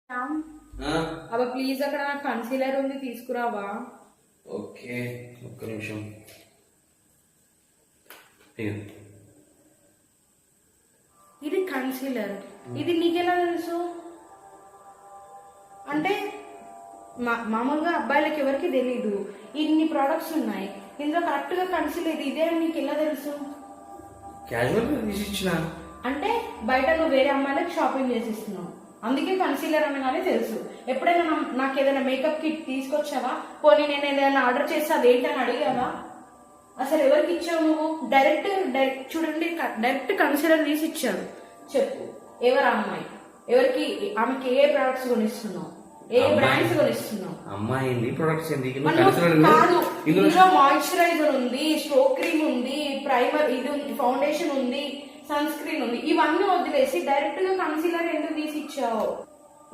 అబ్బా ప్లీజ్ అక్కడ నాకు కన్సీలర్ ఉంది తీసుకురావా. ఓకే ఒక్క నిమిషం. ఇది కన్సీలర్, ఇది నీకెలా తెలుసు? అంటే మామూలుగా అబ్బాయిలకి ఎవరికి తెలీదు. ఇన్ని ప్రోడక్ట్స్ ఉన్నాయి, ఇందులో కరెక్ట్ గా కన్సీలర్ ఇదే అని నీకు ఎలా తెలుసు? క్యాజువల్ గా తీసి ఇచ్చిన. అంటే బయట నువ్వు వేరే అమ్మాయిలకు షాపింగ్ చేసిస్తున్నావు, అందుకే కన్సీలర్ అనగానే తెలుసు. ఎప్పుడైనా నాకు ఏదైనా మేకప్ కిట్ తీసుకొచ్చావా? పోనీ నేను ఏదైనా ఆర్డర్ చేస్తే అదేంటని అడిగావా? అసలు ఎవరికి ఇచ్చావు నువ్వు? డైరెక్ట్ చూడండి, డైరెక్ట్ కన్సీలర్ తీసి ఇచ్చాడు. చెప్పు ఎవరు అమ్మాయి? ఎవరికి? ఆమెకి ఏ ప్రొడక్ట్స్ కొనిస్తున్నావు? ఏ బ్రాండ్స్ కొనిస్తున్నావు? అమ్మాయి ప్రొడక్ట్స్ కాదు, ఇందులో మాయిశ్చరైజర్ ఉంది, స్ట్రోక్ క్రీమ్ ఉంది, ప్రైమర్ ఇది ఉంది, ఫౌండేషన్ ఉంది, సన్ స్క్రీన్ ఉంది. ఇవన్నీ వదిలేసి డైరెక్ట్ గా కన్సీలర్ ఎందుకు తీసి ఇచ్చావు?